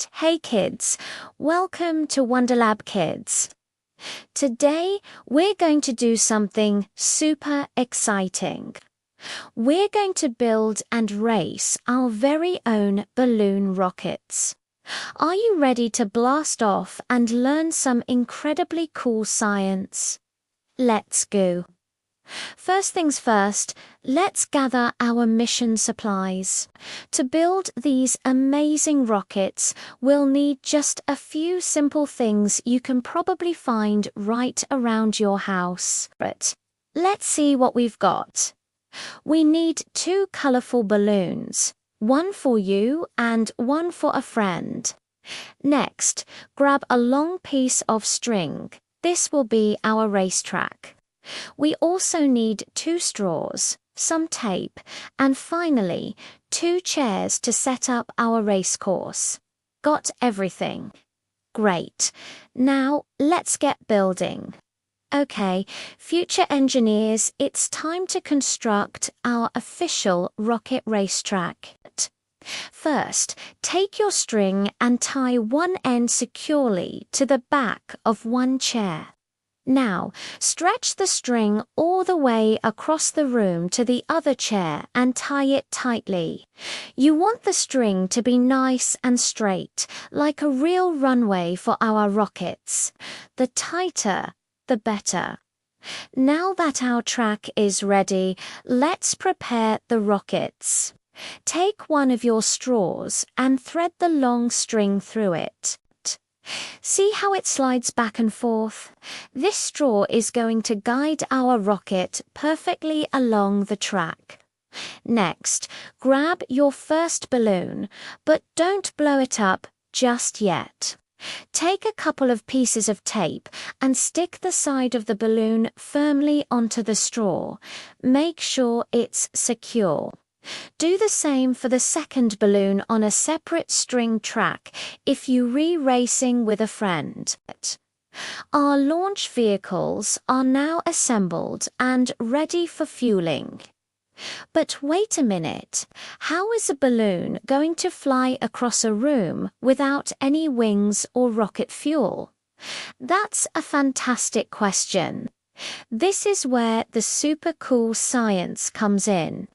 Hey kids, welcome to Wonderlab Kids. Today we're going to do something super exciting. We're going to build and race our very own balloon rockets. Are you ready to blast off and learn some incredibly cool science? Let's go. First things first, let's gather our mission supplies. To build these amazing rockets, we'll need just a few simple things you can probably find right around your house. But let's see what we've got. We need 2 colorful balloons, one for you and one for a friend. Next, grab a long piece of string. This will be our racetrack. We also need 2 straws, some tape, and finally, 2 chairs to set up our race course. Got everything? Great. Now, let's get building. Okay, future engineers, it's time to construct our official rocket racetrack. First, take your string and tie one end securely to the back of one chair. Now, stretch the string all the way across the room to the other chair and tie it tightly. You want the string to be nice and straight, like a real runway for our rockets. The tighter, the better. Now that our track is ready, let's prepare the rockets. Take one of your straws and thread the long string through it. See how it slides back and forth? This straw is going to guide our rocket perfectly along the track. Next, grab your first balloon, but don't blow it up just yet. Take a couple of pieces of tape and stick the side of the balloon firmly onto the straw. Make sure it's secure. Do the same for the second balloon on a separate string track if you're racing with a friend. Our launch vehicles are now assembled and ready for fueling. But wait a minute, how is a balloon going to fly across a room without any wings or rocket fuel? That's a fantastic question. This is where the super cool science comes in.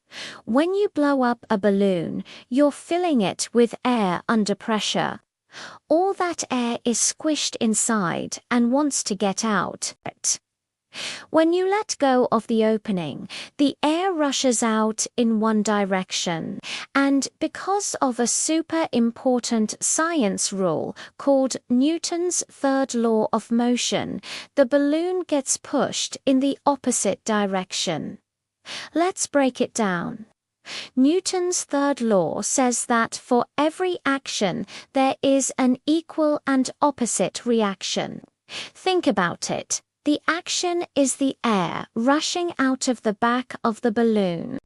When you blow up a balloon, you're filling it with air under pressure. All that air is squished inside and wants to get out. When you let go of the opening, the air rushes out in one direction, and because of a super important science rule called Newton's third law of motion, the balloon gets pushed in the opposite direction. Let's break it down. Newton's third law says that for every action there is an equal and opposite reaction. Think about it. The action is the air rushing out of the back of the balloon.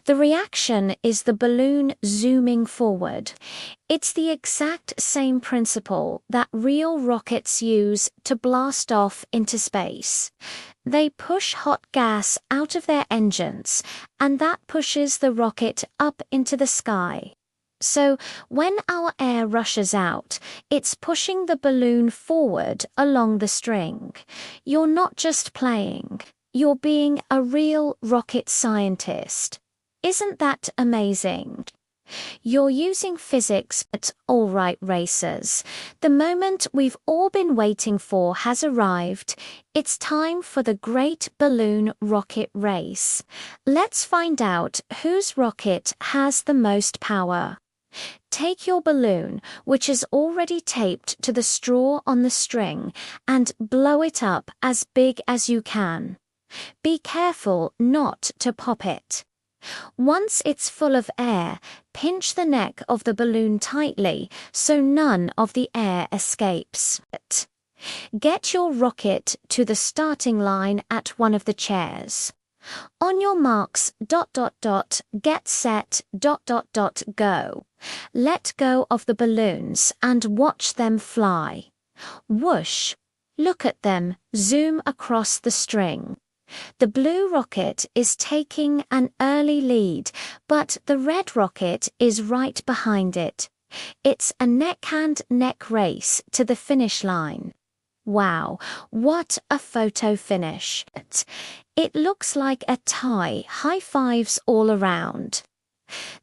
The reaction is the balloon zooming forward. It's the exact same principle that real rockets use to blast off into space. They push hot gas out of their engines, and that pushes the rocket up into the sky. So, when our air rushes out, it's pushing the balloon forward along the string. You're not just playing, you're being a real rocket scientist. Isn't that amazing? You're using physics, but all right, racers. The moment we've all been waiting for has arrived. It's time for the great balloon rocket race. Let's find out whose rocket has the most power. Take your balloon, which is already taped to the straw on the string, and blow it up as big as you can. Be careful not to pop it. Once it's full of air, pinch the neck of the balloon tightly so none of the air escapes. Get your rocket to the starting line at one of the chairs. On your marks, get set, go. Let go of the balloons and watch them fly. Whoosh! Look at them zoom across the string. The blue rocket is taking an early lead, but the red rocket is right behind it. It's a neck-and-neck race to the finish line. Wow, what a photo finish. It looks like a tie, high fives all around.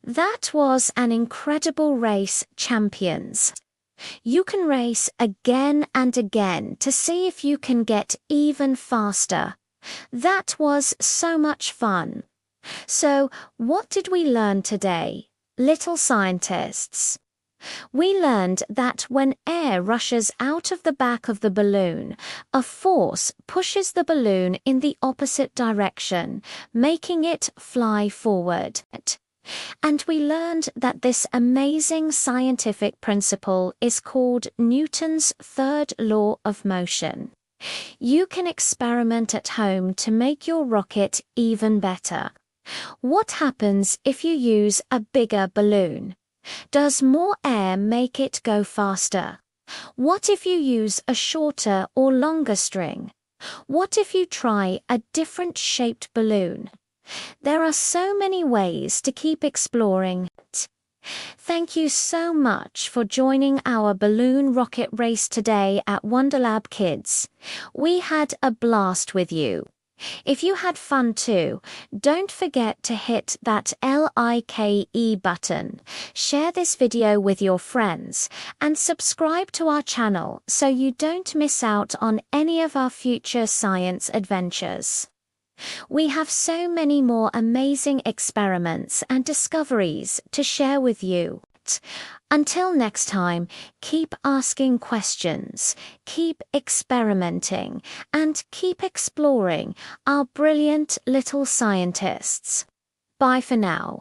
That was an incredible race, champions. You can race again and again to see if you can get even faster. That was so much fun. So, what did we learn today, little scientists? We learned that when air rushes out of the back of the balloon, a force pushes the balloon in the opposite direction, making it fly forward. And we learned that this amazing scientific principle is called Newton's third law of motion. You can experiment at home to make your rocket even better. What happens if you use a bigger balloon? Does more air make it go faster? What if you use a shorter or longer string? What if you try a different shaped balloon? There are so many ways to keep exploring. Thank you so much for joining our balloon rocket race today at Wonderlab Kids. We had a blast with you. If you had fun too, don't forget to hit that like button, share this video with your friends, and subscribe to our channel so you don't miss out on any of our future science adventures. We have so many more amazing experiments and discoveries to share with you. Until next time, keep asking questions, keep experimenting, and keep exploring our brilliant little scientists. Bye for now.